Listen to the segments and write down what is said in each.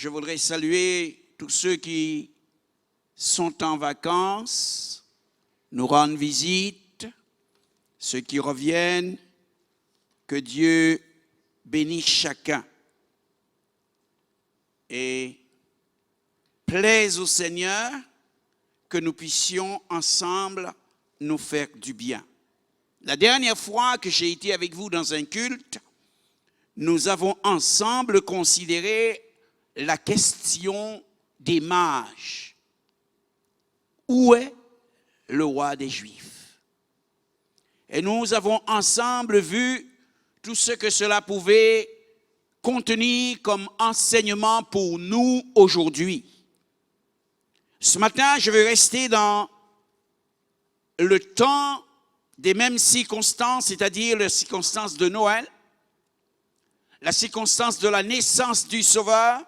Je voudrais saluer tous ceux qui sont en vacances, nous rendent visite, ceux qui reviennent, que Dieu bénisse chacun. Et plaise au Seigneur que nous puissions ensemble nous faire du bien. La dernière fois que j'ai été avec vous dans un culte, nous avons ensemble considéré la question des mages. Où est le roi des Juifs? Et nous avons ensemble vu tout ce que cela pouvait contenir comme enseignement pour nous aujourd'hui. Ce matin, je vais rester dans le temps des mêmes circonstances, c'est-à-dire les circonstances de Noël, la circonstance de la naissance du Sauveur.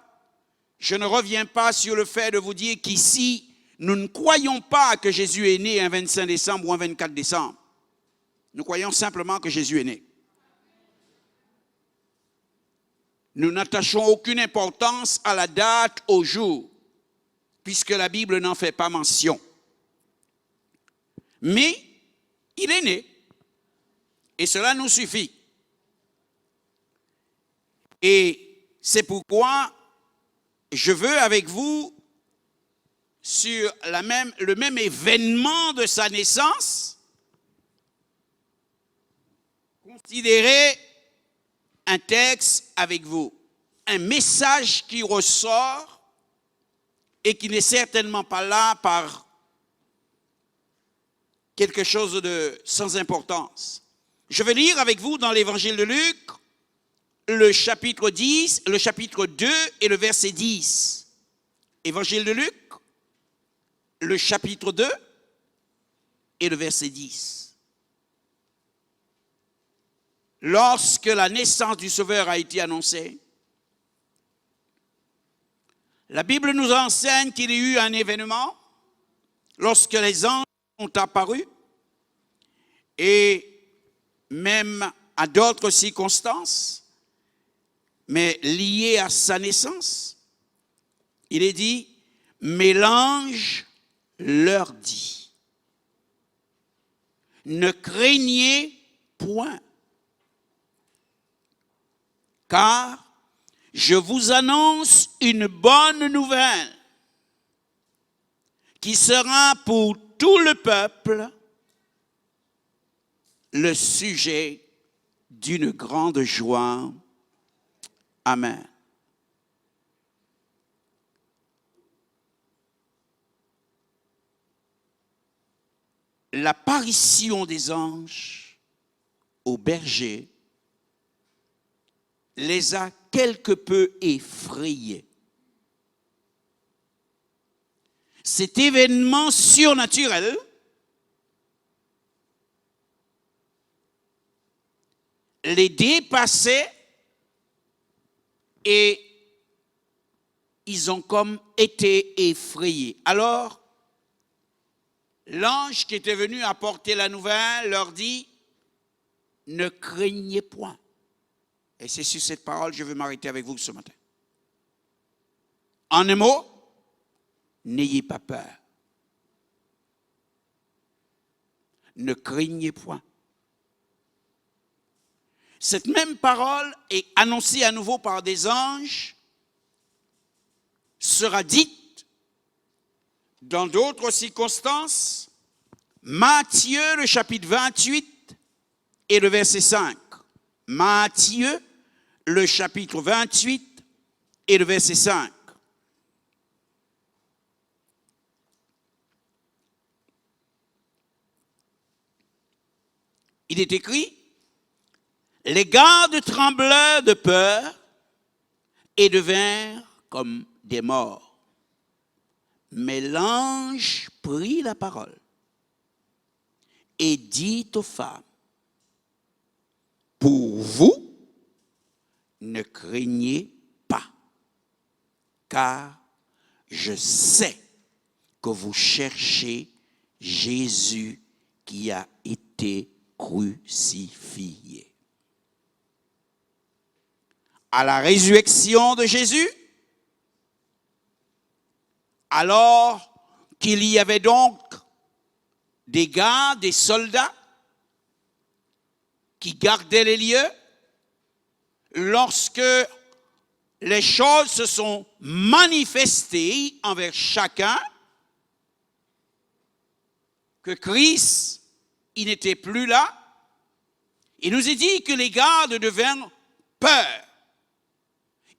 Je ne reviens pas sur le fait de vous dire qu'ici, nous ne croyons pas que Jésus est né un 25 décembre ou un 24 décembre. Nous croyons simplement que Jésus est né. Nous n'attachons aucune importance à la date, au jour, puisque la Bible n'en fait pas mention. Mais il est né, et cela nous suffit. Et c'est pourquoi je veux avec vous, sur le même événement de sa naissance, considérer un texte avec vous, un message qui ressort et qui n'est certainement pas là par quelque chose de sans importance. Je vais lire avec vous dans l'évangile de Luc, le chapitre 10, le chapitre 2 et le verset 10. Évangile de Luc, le chapitre 2 et le verset 10. Lorsque la naissance du Sauveur a été annoncée, la Bible nous enseigne qu'il y a eu un événement lorsque les anges sont apparus et même à d'autres circonstances, mais liées à sa naissance. Il est dit, mais l'ange leur dit, ne craignez point, car je vous annonce une bonne nouvelle qui sera pour tout le peuple le sujet d'une grande joie. Amen. L'apparition des anges aux bergers les a quelque peu effrayés. Cet événement surnaturel les dépassait et ils ont comme été effrayés. Alors, l'ange qui était venu apporter la nouvelle leur dit, ne craignez point. Et c'est sur cette parole que je veux m'arrêter avec vous ce matin. En un mot, n'ayez pas peur. Ne craignez point. Cette même parole est annoncée à nouveau par des anges, sera dite dans d'autres circonstances. Matthieu, le chapitre 28 et le verset 5. Matthieu, le chapitre 28 et le verset 5. Il est écrit, les gardes tremblèrent de peur et devinrent comme des morts. Mais l'ange prit la parole et dit aux femmes, pour vous, ne craignez pas, car je sais que vous cherchez Jésus qui a été crucifié. À la résurrection de Jésus, Alors qu'il y avait donc des gardes, des soldats qui gardaient les lieux, lorsque les choses se sont manifestées envers chacun, que Christ, il n'était plus là, il nous est dit que les gardes devinrent peur.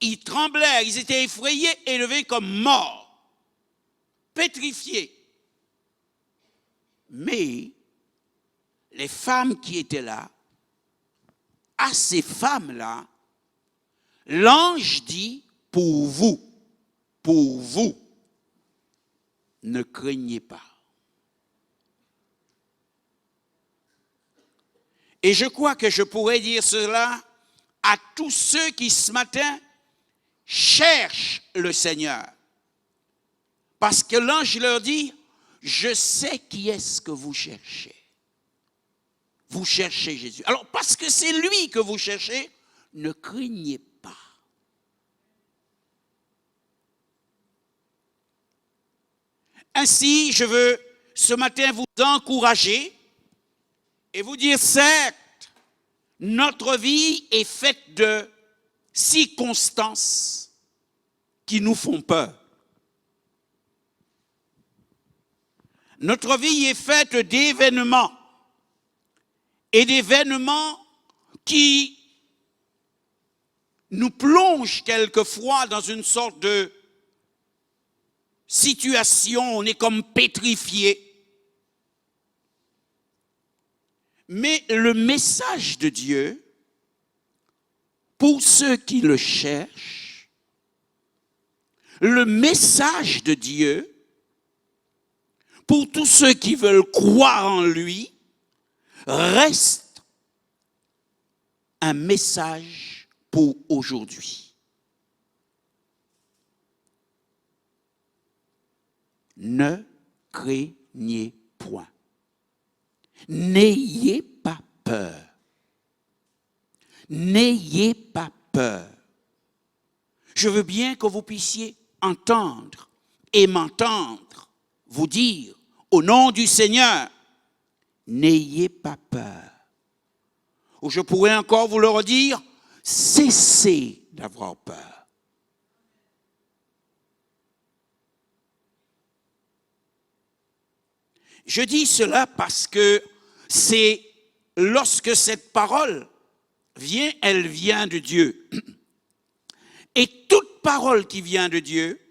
Ils tremblèrent, ils étaient effrayés et devinrent comme morts, pétrifiés. Mais les femmes qui étaient là, à ces femmes-là, l'ange dit, pour vous, ne craignez pas. Et je crois que je pourrais dire cela à tous ceux qui ce matin cherchent le Seigneur. Parce que l'ange leur dit, je sais qui est-ce que vous cherchez. Vous cherchez Jésus. Alors, parce que c'est lui que vous cherchez, ne craignez pas. Ainsi, je veux ce matin vous encourager et vous dire, certes, notre vie est faite de circonstances qui nous font peur. Notre vie est faite d'événements et d'événements qui nous plongent quelquefois dans une sorte de situation, on est comme pétrifié. Mais le message de Dieu, pour ceux qui le cherchent, le message de Dieu, pour tous ceux qui veulent croire en lui, reste un message pour aujourd'hui. Ne craignez point. N'ayez pas peur. N'ayez pas peur. Je veux bien que vous puissiez entendre et m'entendre vous dire, au nom du Seigneur, n'ayez pas peur. Ou je pourrais encore vous le redire, cessez d'avoir peur. Je dis cela parce que c'est lorsque cette parole vient, elle vient de Dieu. Et toute parole qui vient de Dieu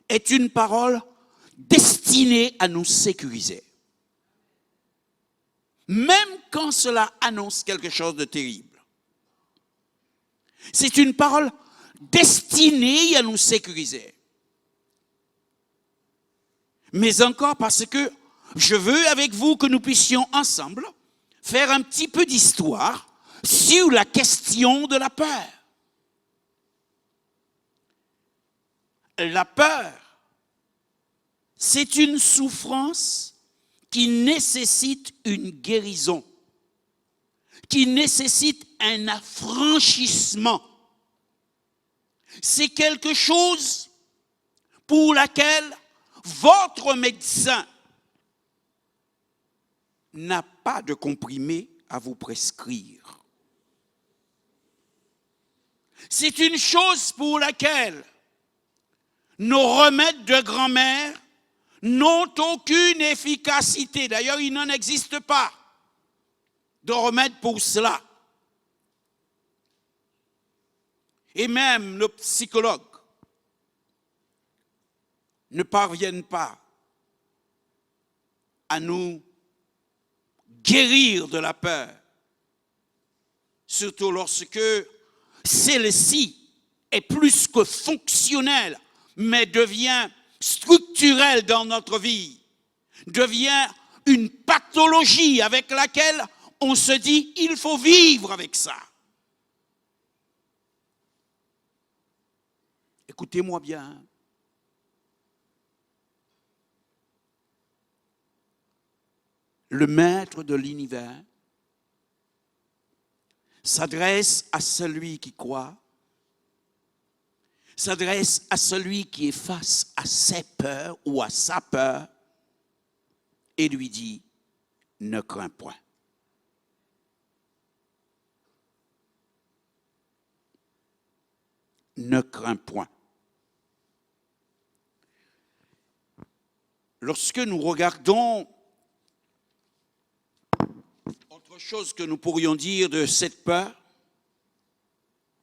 est une parole destinée à nous sécuriser. Même quand cela annonce quelque chose de terrible. C'est une parole destinée à nous sécuriser. Mais encore parce que je veux avec vous que nous puissions ensemble faire un petit peu d'histoire sur la question de la peur. La peur, c'est une souffrance qui nécessite une guérison, qui nécessite un affranchissement. C'est quelque chose pour laquelle votre médecin n'a pas de comprimé à vous prescrire. C'est une chose pour laquelle nos remèdes de grand-mère n'ont aucune efficacité. D'ailleurs, il n'en existe pas de remède pour cela. Et même nos psychologues ne parviennent pas à nous guérir de la peur, surtout lorsque celle-ci est plus que fonctionnelle, mais devient structurelle dans notre vie, devient une pathologie avec laquelle on se dit il faut vivre avec ça. Écoutez-moi bien. Le maître de l'univers s'adresse à celui qui croit, s'adresse à celui qui est face à ses peurs ou à sa peur et lui dit, ne crains point. Ne crains point. Lorsque nous regardons autre chose que nous pourrions dire de cette peur,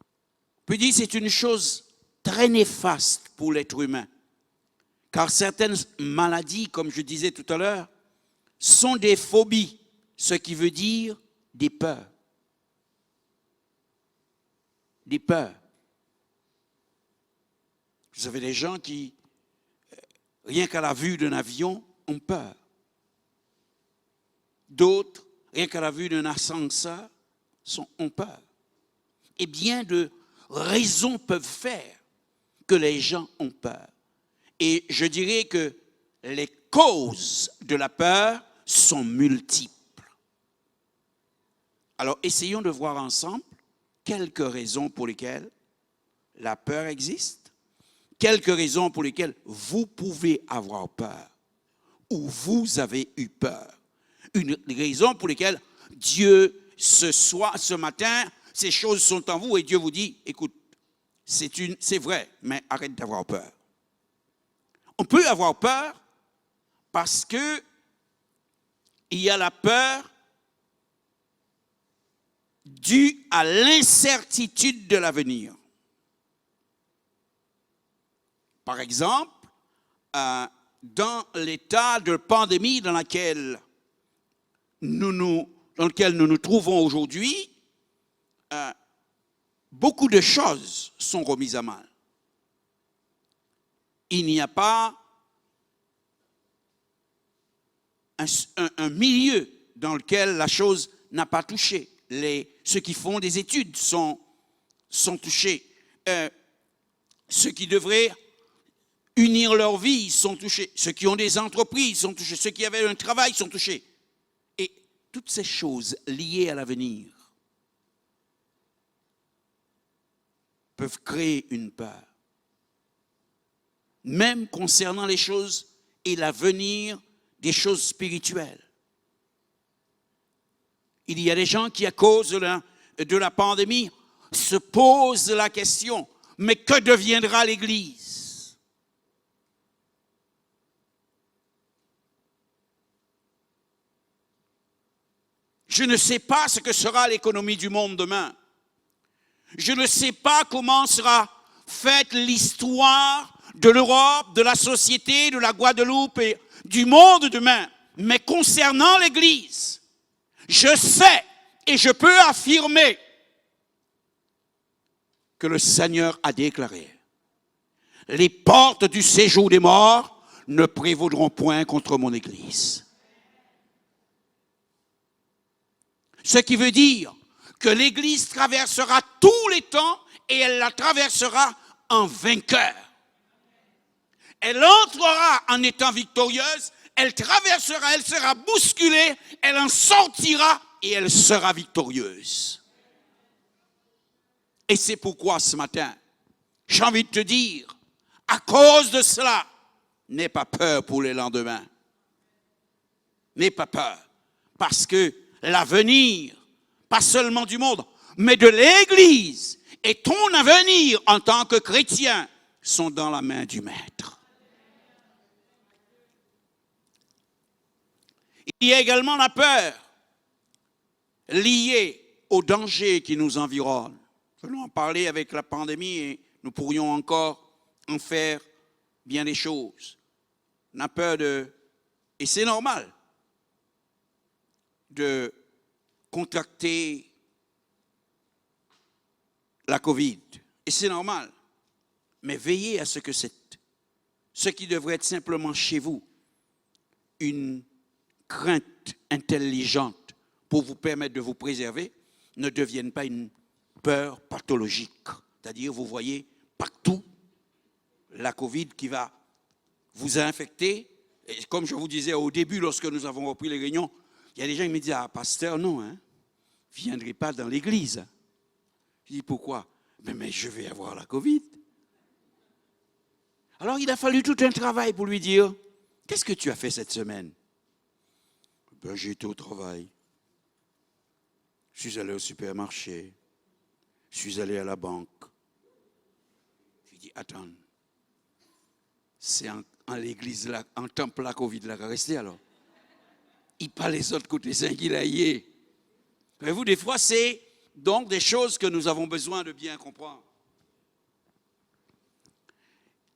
on peut dire que c'est une chose très néfaste pour l'être humain, car certaines maladies, comme je disais tout à l'heure, sont des phobies, ce qui veut dire des peurs. Des peurs. Vous avez des gens qui, rien qu'à la vue d'un avion, ont peur. D'autres, rien qu'à la vue d'un ascenseur, ont peur. Et bien de raisons peuvent faire que les gens ont peur. Et je dirais que les causes de la peur sont multiples. Alors, essayons de voir ensemble quelques raisons pour lesquelles la peur existe, quelques raisons pour lesquelles vous pouvez avoir peur ou vous avez eu peur. Une raison pour lesquelles Dieu, ce matin, ces choses sont en vous et Dieu vous dit, écoute, c'est vrai, mais arrête d'avoir peur. On peut avoir peur parce que il y a la peur due à l'incertitude de l'avenir. Par exemple, dans l'état de pandémie dans lequel nous nous trouvons aujourd'hui, beaucoup de choses sont remises à mal. Il n'y a pas un milieu dans lequel la chose n'a pas touché. Ceux qui font des études sont touchés. Ceux qui devraient unir leur vie sont touchés. Ceux qui ont des entreprises sont touchés. Ceux qui avaient un travail sont touchés. Et toutes ces choses liées à l'avenir peuvent créer une peur. Même concernant les choses et l'avenir des choses spirituelles. Il y a des gens qui, à cause de la pandémie, se posent la question, mais que deviendra l'Église? Je ne sais pas ce que sera l'économie du monde demain. Je ne sais pas comment sera faite l'histoire de l'Europe, de la société, de la Guadeloupe et du monde demain. Mais concernant l'Église, je sais et je peux affirmer que le Seigneur a déclaré, les portes du séjour des morts ne prévaudront point contre mon Église. Ce qui veut dire que l'Église traversera tous les temps et elle la traversera en vainqueur. Elle entrera en étant victorieuse, elle traversera, elle sera bousculée, elle en sortira et elle sera victorieuse. Et c'est pourquoi ce matin, j'ai envie de te dire, à cause de cela, n'aie pas peur pour les lendemains. N'aie pas peur, parce que l'avenir, pas seulement du monde, mais de l'Église et ton avenir en tant que chrétien sont dans la main du Maître. Il y a également la peur liée aux dangers qui nous environnent. Nous allons en parler avec la pandémie et nous pourrions encore en faire bien des choses. On a peur et c'est normal, de contracter la COVID. Et c'est normal. Mais veillez à ce que ce qui devrait être simplement chez vous, une crainte intelligente pour vous permettre de vous préserver, ne devienne pas une peur pathologique. C'est-à-dire, vous voyez partout la COVID qui va vous infecter. Et comme je vous disais au début, lorsque nous avons repris les réunions, il y a des gens qui me disent, ah, pasteur, non, ne viendrez pas dans l'église. Je dis, pourquoi? Mais je vais avoir la COVID. Alors il a fallu tout un travail pour lui dire, qu'est-ce que tu as fait cette semaine? Ben, j'ai été au travail. Je suis allé au supermarché. Je suis allé à la banque. Je dis, attends, c'est en l'église là, en temple là, Covid là, resté alors. Il parle les autres côtés, c'est qu'il a y est. Voyez-vous, des fois, c'est donc des choses que nous avons besoin de bien comprendre.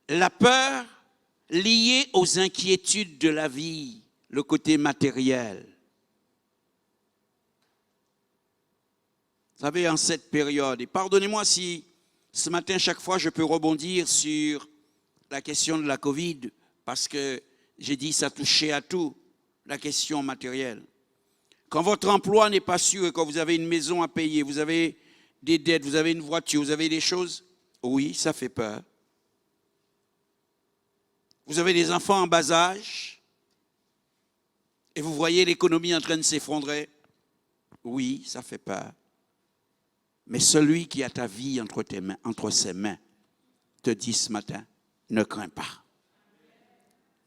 La peur liée aux inquiétudes de la vie, le côté matériel. Vous savez, en cette période, et pardonnez-moi si ce matin, chaque fois, je peux rebondir sur la question de la Covid, parce que j'ai dit ça touchait à tout, la question matérielle. Quand votre emploi n'est pas sûr et quand vous avez une maison à payer, vous avez des dettes, vous avez une voiture, vous avez des choses, oui, ça fait peur. Vous avez des enfants en bas âge et vous voyez l'économie en train de s'effondrer, oui, ça fait peur. Mais celui qui a ta vie entre ses mains te dit ce matin, ne crains pas.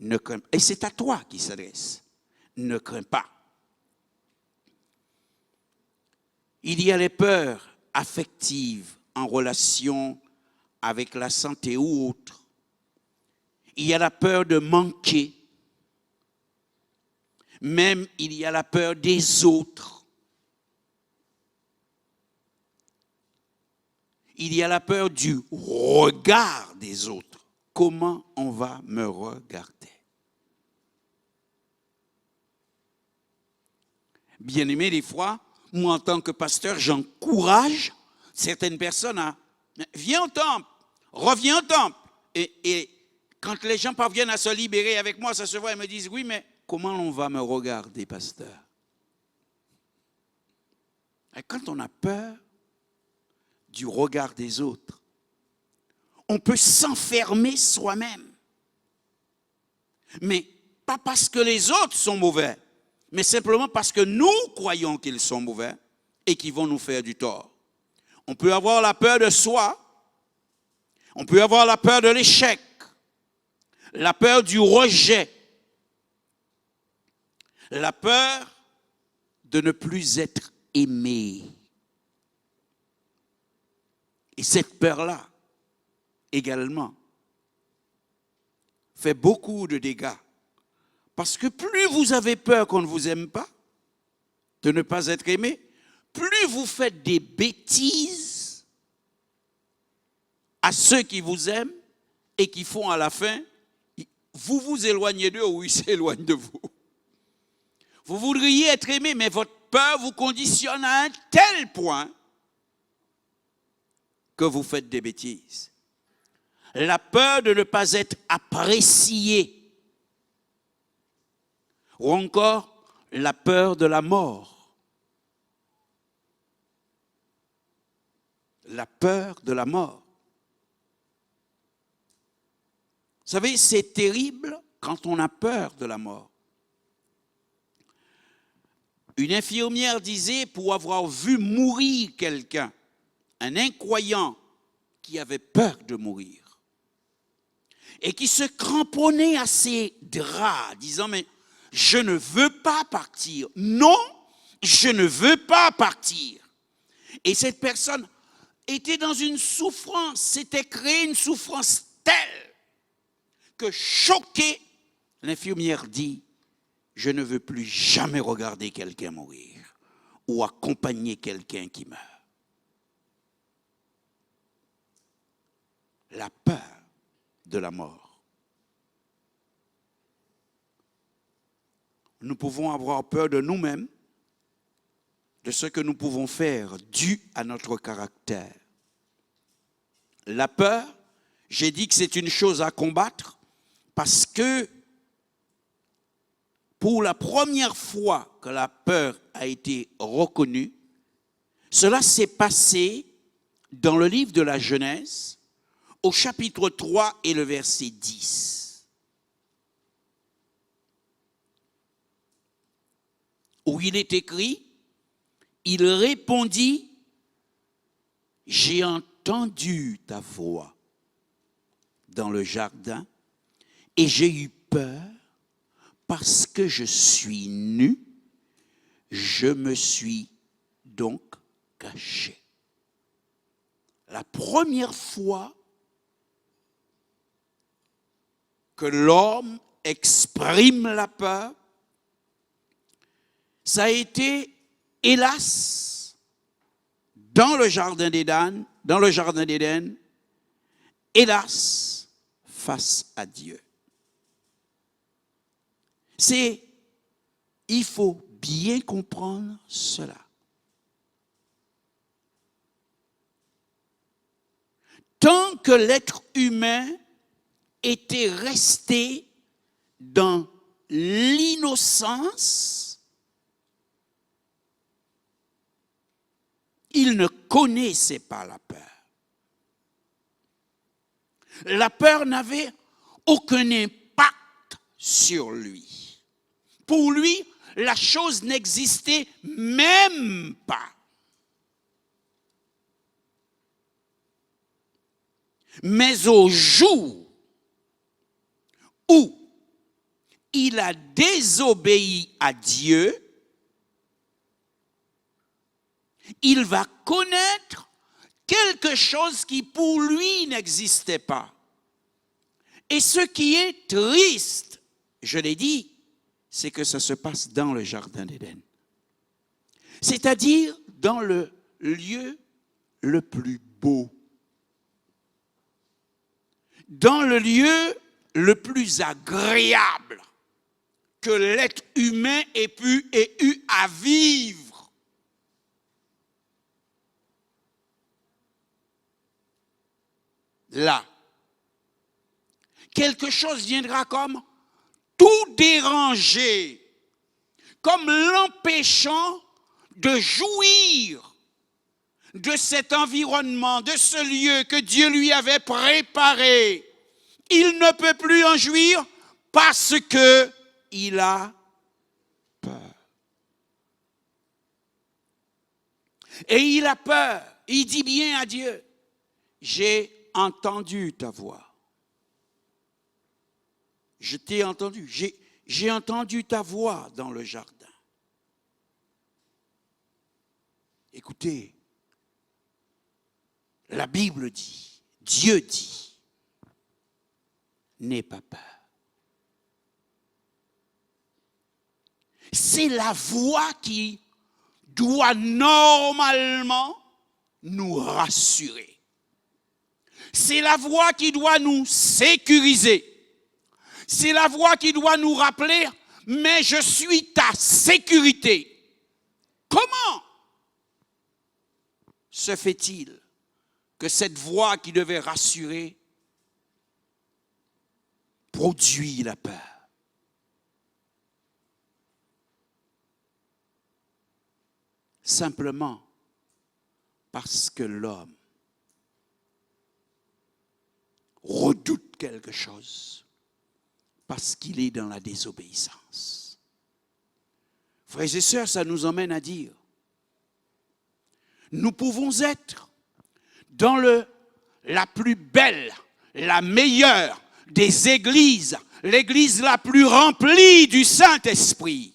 Ne crains pas. Et c'est à toi qu'il s'adresse. Ne crains pas. Il y a les peurs affectives en relation avec la santé ou autre. Il y a la peur de manquer. Même il y a la peur des autres. Il y a la peur du regard des autres. Comment on va me regarder? Bien aimé, des fois, moi en tant que pasteur, j'encourage certaines personnes à viens au temple, reviens au temple. Et quand les gens parviennent à se libérer avec moi, ça se voit, ils me disent, oui, mais comment on va me regarder, pasteur? Et quand on a peur du regard des autres, on peut s'enfermer soi-même. Mais pas parce que les autres sont mauvais, mais simplement parce que nous croyons qu'ils sont mauvais et qu'ils vont nous faire du tort. On peut avoir la peur de soi, on peut avoir la peur de l'échec, la peur du rejet, la peur de ne plus être aimé. Et cette peur-là, également, fait beaucoup de dégâts. Parce que plus vous avez peur qu'on ne vous aime pas, de ne pas être aimé, plus vous faites des bêtises à ceux qui vous aiment et qui font à la fin, vous vous éloignez d'eux ou ils s'éloignent de vous. Vous voudriez être aimé, mais votre peur vous conditionne à un tel point que vous faites des bêtises. La peur de ne pas être apprécié. Ou encore la peur de la mort. La peur de la mort. Vous savez, c'est terrible quand on a peur de la mort. Une infirmière disait, pour avoir vu mourir quelqu'un, un incroyant qui avait peur de mourir et qui se cramponnait à ses draps, disant, mais je ne veux pas partir. Non, je ne veux pas partir. Et cette personne était dans une souffrance, s'était créée une souffrance telle que choquée, l'infirmière dit, je ne veux plus jamais regarder quelqu'un mourir ou accompagner quelqu'un qui meurt. La peur de la mort. Nous pouvons avoir peur de nous-mêmes, de ce que nous pouvons faire dû à notre caractère. La peur, j'ai dit que c'est une chose à combattre parce que pour la première fois que la peur a été reconnue, cela s'est passé dans le livre de la Genèse, au chapitre 3 et le verset 10, où il est écrit, il répondit, j'ai entendu ta voix dans le jardin, et j'ai eu peur parce que je suis nu, je me suis donc caché. La première fois que l'homme exprime la peur, ça a été, hélas, dans le jardin d'Éden, hélas, face à Dieu. Il faut bien comprendre cela. Tant que l'être humain était resté dans l'innocence, il ne connaissait pas la peur. La peur n'avait aucun impact sur lui. Pour lui, la chose n'existait même pas. Mais au jour où il a désobéi à Dieu, il va connaître quelque chose qui pour lui n'existait pas. Et ce qui est triste, je l'ai dit, c'est que ça se passe dans le jardin d'Éden. C'est-à-dire dans le lieu le plus beau. Dans le lieu le plus agréable que l'être humain ait pu et eu à vivre. Là, quelque chose viendra comme tout déranger, comme l'empêchant de jouir de cet environnement, de ce lieu que Dieu lui avait préparé. Il ne peut plus en jouir parce qu'il a peur. Et il a peur. Il dit bien à Dieu, j'ai entendu ta voix. Je t'ai entendu. J'ai entendu ta voix dans le jardin. Écoutez, la Bible dit, Dieu dit, n'aie pas peur. C'est la voix qui doit normalement nous rassurer. C'est la voix qui doit nous sécuriser. C'est la voix qui doit nous rappeler, mais je suis ta sécurité. Comment se fait-il que cette voix qui devait rassurer produit la peur? Simplement parce que l'homme redoute quelque chose, parce qu'il est dans la désobéissance. Frères et sœurs, ça nous emmène à dire, nous pouvons être dans la plus belle, la meilleure des églises, l'église la plus remplie du Saint-Esprit.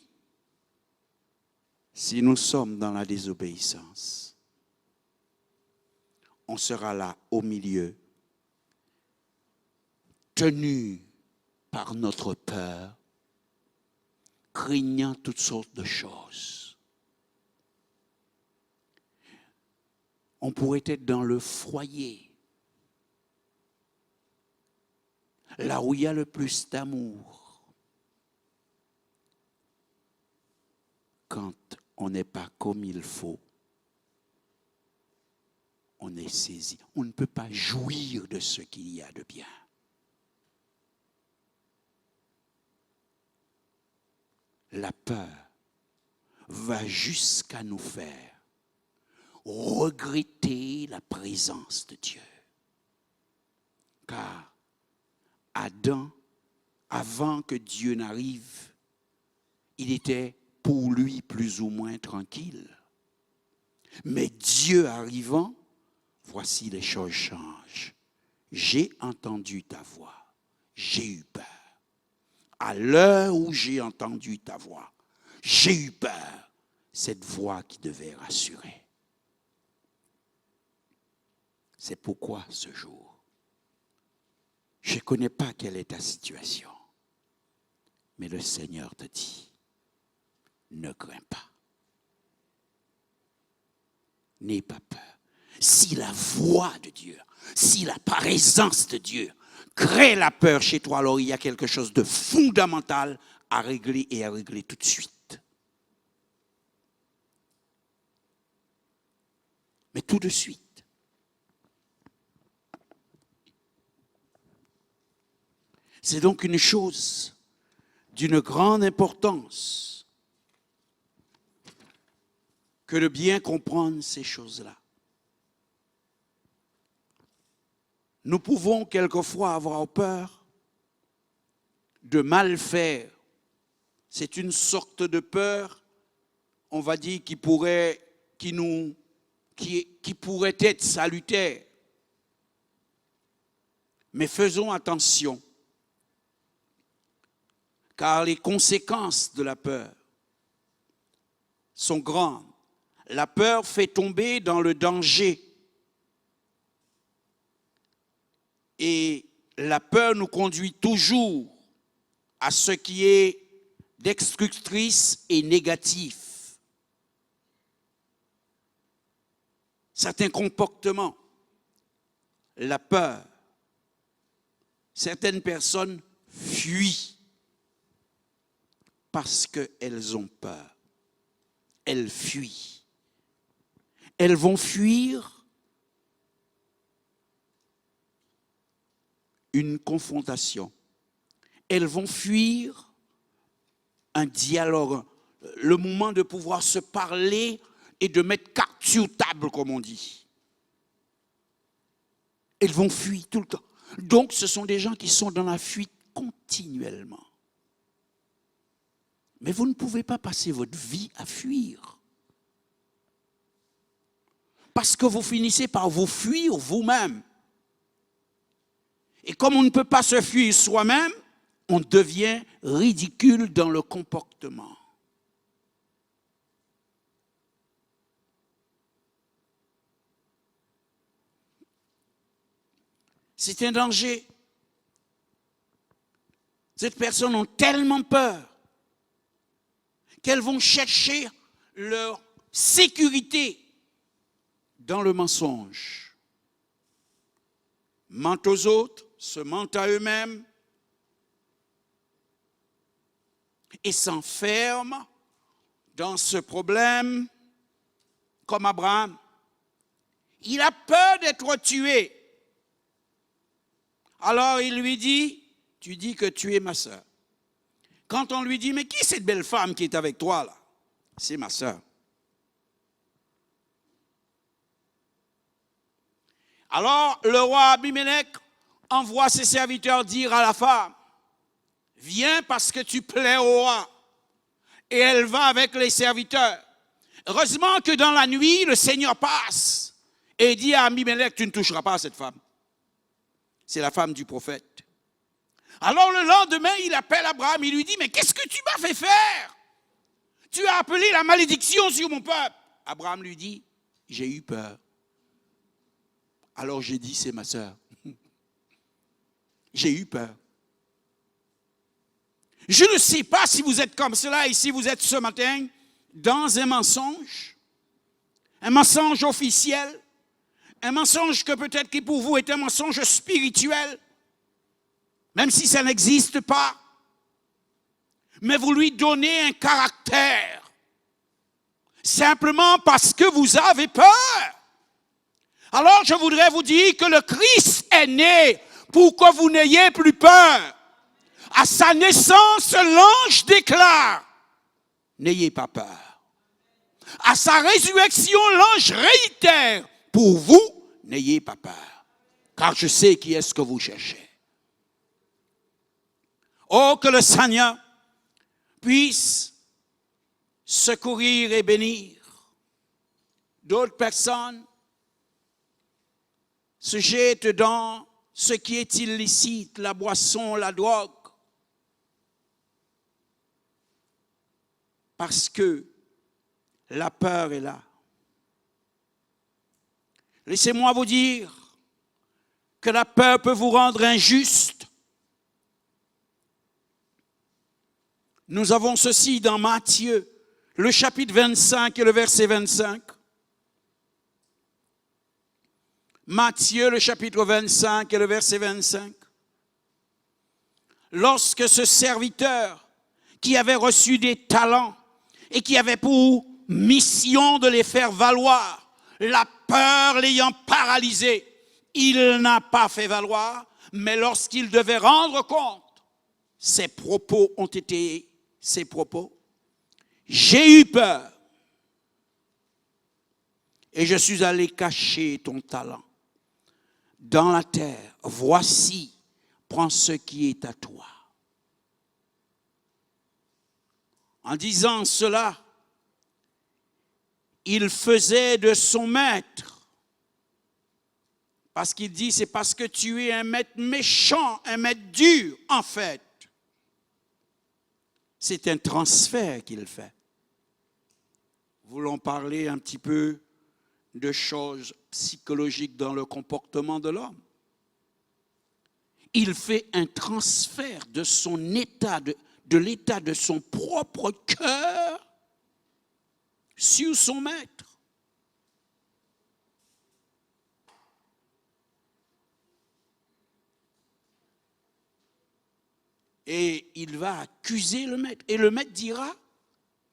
Si nous sommes dans la désobéissance, on sera là au milieu, tenu par notre peur, craignant toutes sortes de choses. On pourrait être dans le foyer, là où il y a le plus d'amour, quand on n'est pas comme il faut, on est saisi. On ne peut pas jouir de ce qu'il y a de bien. La peur va jusqu'à nous faire regretter la présence de Dieu. Car Adam, avant que Dieu n'arrive, il était pour lui plus ou moins tranquille. Mais Dieu arrivant, voici les choses changent. j'ai entendu ta voix, j'ai eu peur. À l'heure où j'ai entendu ta voix, j'ai eu peur. Cette voix qui devait rassurer. C'est pourquoi ce jour, je ne connais pas quelle est ta situation, mais le Seigneur te dit, ne crains pas. N'aie pas peur. Si la voix de Dieu, si la présence de Dieu crée la peur chez toi, alors il y a quelque chose de fondamental à régler et à régler tout de suite. Mais tout de suite. C'est donc une chose d'une grande importance que de bien comprendre ces choses-là. Nous pouvons quelquefois avoir peur de mal faire. C'est une sorte de peur, on va dire, qui pourrait être salutaire. Mais faisons attention, car les conséquences de la peur sont grandes. La peur fait tomber dans le danger. Et la peur nous conduit toujours à ce qui est destructrice et négatif. Certains comportements, la peur, certaines personnes fuient parce qu'elles ont peur. Elles fuient. Elles vont fuir une confrontation. Elles vont fuir un dialogue, le moment de pouvoir se parler et de mettre carte sur table, comme on dit. Elles vont fuir tout le temps. Donc, ce sont des gens qui sont dans la fuite continuellement. Mais vous ne pouvez pas passer votre vie à fuir. Parce que vous finissez par vous fuir vous-même. Et comme on ne peut pas se fuir soi-même, on devient ridicule dans le comportement. C'est un danger. Ces personnes ont tellement peur qu'elles vont chercher leur sécurité dans le mensonge. Mentent aux autres, se mentent à eux-mêmes et s'enferment dans ce problème comme Abraham. Il a peur d'être tué. Alors il lui dit, tu dis que tu es ma sœur. Quand on lui dit, mais qui est cette belle femme qui est avec toi là? C'est ma sœur. Alors le roi Abimelech envoie ses serviteurs dire à la femme, viens parce que tu plais au roi. Et elle va avec les serviteurs. Heureusement que dans la nuit, le Seigneur passe et dit à Abimelech, tu ne toucheras pas à cette femme. C'est la femme du prophète. Alors le lendemain, il appelle Abraham, il lui dit, mais qu'est-ce que tu m'as fait faire? Tu as appelé la malédiction sur mon peuple. Abraham lui dit, j'ai eu peur. Alors j'ai dit, c'est ma sœur. J'ai eu peur. Je ne sais pas si vous êtes comme cela et si vous êtes ce matin dans un mensonge officiel, un mensonge que peut-être qui pour vous est un mensonge spirituel, même si ça n'existe pas, mais vous lui donnez un caractère, simplement parce que vous avez peur. Alors je voudrais vous dire que le Christ est né pour que vous n'ayez plus peur. À sa naissance, l'ange déclare, n'ayez pas peur. À sa résurrection, l'ange réitère, pour vous, n'ayez pas peur. Car je sais qui est-ce que vous cherchez. Oh, que le Seigneur puisse secourir et bénir d'autres personnes se jettent dans ce qui est illicite, la boisson, la drogue. Parce que la peur est là. Laissez-moi vous dire que la peur peut vous rendre injuste. Nous avons ceci dans Matthieu, le chapitre 25 et le verset 25. Matthieu, le chapitre 25 et le verset 25. Lorsque ce serviteur qui avait reçu des talents et qui avait pour mission de les faire valoir, la peur l'ayant paralysé, il n'a pas fait valoir, mais lorsqu'il devait rendre compte, ses propos ont été ses propos. J'ai eu peur et je suis allé cacher ton talent dans la terre. Voici, prends ce qui est à toi. En disant cela, il faisait de son maître, parce qu'il dit, c'est parce que tu es un maître méchant, un maître dur, en fait. C'est un transfert qu'il fait. Voulons parler un petit peu de choses psychologiques dans le comportement de l'homme. Il fait un transfert de son état, de l'état de son propre cœur sur son maître. Et il va accuser le maître. Et le maître dira,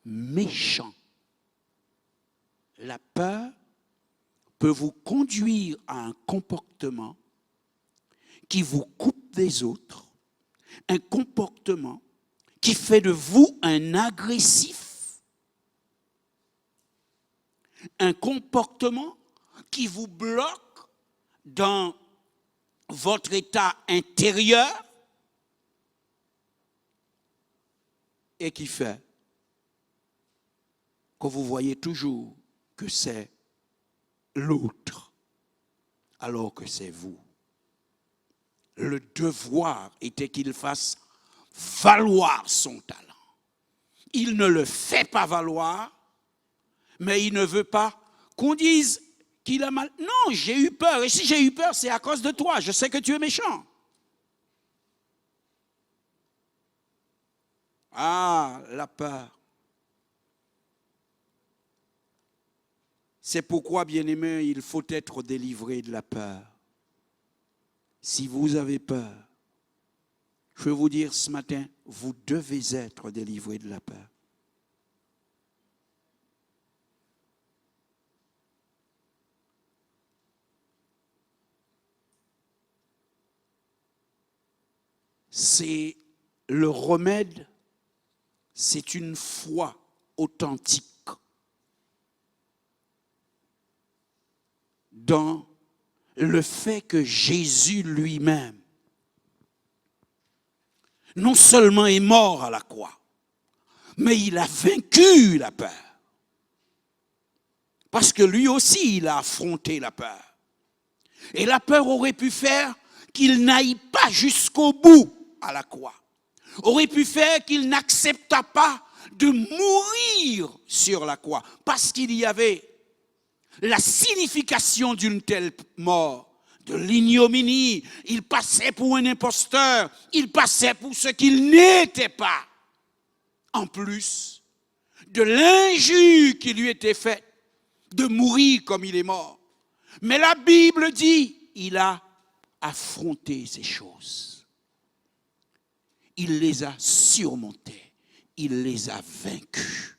méchant. La peur peut vous conduire à un comportement qui vous coupe des autres, un comportement qui fait de vous un agressif, un comportement qui vous bloque dans votre état intérieur et qui fait que vous voyez toujours que c'est l'autre alors que c'est vous. Le devoir était qu'il fasse valoir son talent. Il ne le fait pas valoir, mais il ne veut pas qu'on dise qu'il a mal. Non, j'ai eu peur. Et si j'ai eu peur, c'est à cause de toi. Je sais que tu es méchant. Ah, la peur. C'est pourquoi, bien-aimés, il faut être délivré de la peur. Si vous avez peur, je veux vous dire ce matin, vous devez être délivré de la peur. C'est le remède, c'est une foi authentique dans le fait que Jésus lui-même non seulement est mort à la croix, mais il a vaincu la peur. Parce que lui aussi, il a affronté la peur. Et la peur aurait pu faire qu'il n'aille pas jusqu'au bout à la croix. Aurait pu faire qu'il n'accepta pas de mourir sur la croix. Parce qu'il y avait la signification d'une telle mort, de l'ignominie. Il passait pour un imposteur, il passait pour ce qu'il n'était pas. En plus de l'injure qui lui était faite, de mourir comme il est mort. Mais la Bible dit, il a affronté ces choses. Il les a surmontées, il les a vaincus.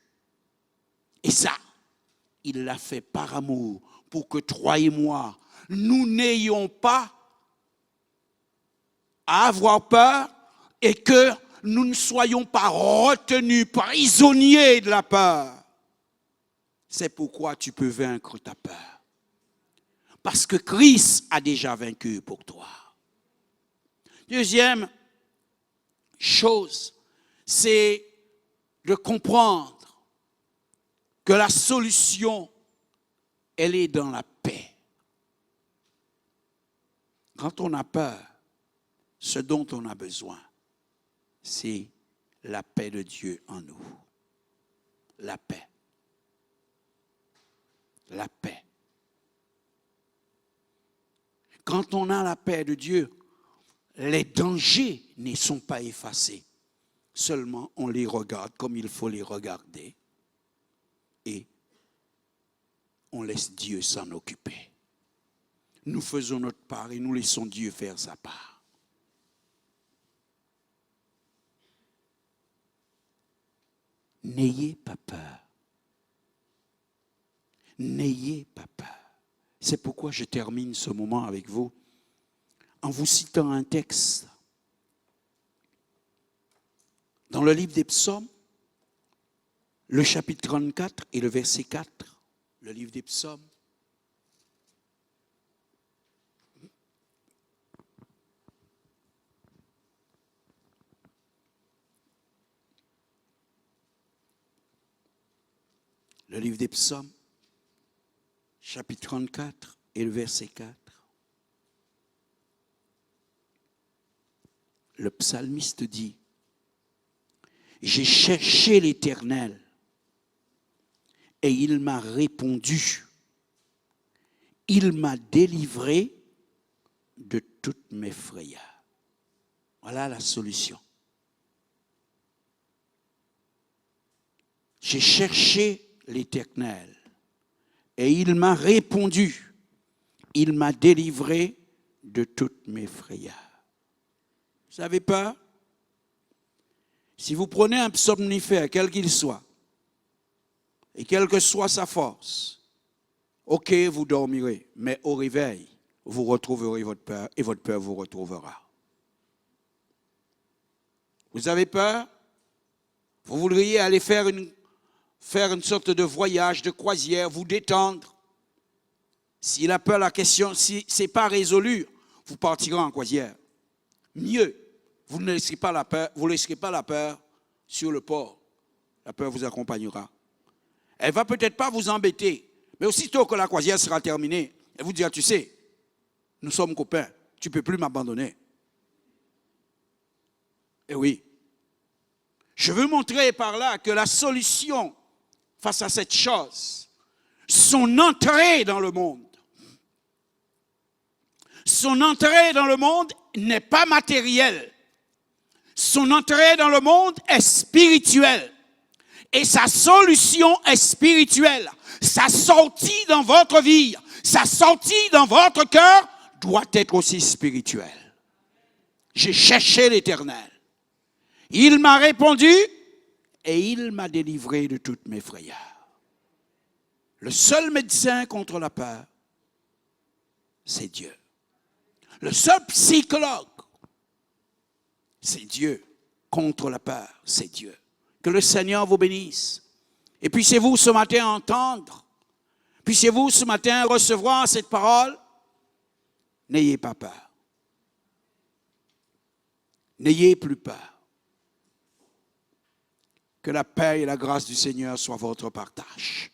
Et ça, il l'a fait par amour, pour que toi et moi, nous n'ayons pas à avoir peur et que nous ne soyons pas retenus, prisonniers de la peur. C'est pourquoi tu peux vaincre ta peur. Parce que Christ a déjà vaincu pour toi. Deuxième chose, c'est de comprendre que la solution, elle est dans la paix. Quand on a peur, ce dont on a besoin, c'est la paix de Dieu en nous. La paix. La paix. Quand on a la paix de Dieu, les dangers ne sont pas effacés. Seulement, on les regarde comme il faut les regarder et on laisse Dieu s'en occuper. Nous faisons notre part et nous laissons Dieu faire sa part. N'ayez pas peur. N'ayez pas peur. C'est pourquoi je termine ce moment avec vous en vous citant un texte. Dans le livre des Psaumes, le chapitre 34 et le verset 4, le livre des Psaumes. Le livre des Psaumes, chapitre 34 et le verset 4. Le psalmiste dit, « J'ai cherché l'Éternel et il m'a répondu. Il m'a délivré de toutes mes frayeurs. » Voilà la solution. J'ai cherché l'Éternel et il m'a répondu. Il m'a délivré de toutes mes frayeurs. Vous avez peur? Si vous prenez un somnifère, quel qu'il soit, et quelle que soit sa force, ok, vous dormirez, mais au réveil, vous retrouverez votre peur et votre peur vous retrouvera. Vous avez peur? Vous voudriez aller faire une sorte de voyage, de croisière, vous détendre. Si la peur, la question, si ce n'est pas résolu, vous partirez en croisière. Mieux, vous ne laisserez pas la peur, vous ne laisserez pas la peur sur le port. La peur vous accompagnera. Elle ne va peut-être pas vous embêter, mais aussitôt que la croisière sera terminée, elle vous dira, tu sais, nous sommes copains, tu ne peux plus m'abandonner. Et oui, je veux montrer par là que la solution face à cette chose, son entrée dans le monde, n'est pas matérielle. Son entrée dans le monde est spirituelle. Et sa solution est spirituelle. Sa sortie dans votre vie, sa sortie dans votre cœur doit être aussi spirituelle. J'ai cherché l'Éternel. Il m'a répondu et il m'a délivré de toutes mes frayeurs. Le seul médecin contre la peur, c'est Dieu. Le seul psychologue, c'est Dieu. Contre la peur, c'est Dieu. Que le Seigneur vous bénisse. Et puissiez-vous ce matin entendre, puissiez-vous ce matin recevoir cette parole. N'ayez pas peur. N'ayez plus peur. Que la paix et la grâce du Seigneur soient votre partage.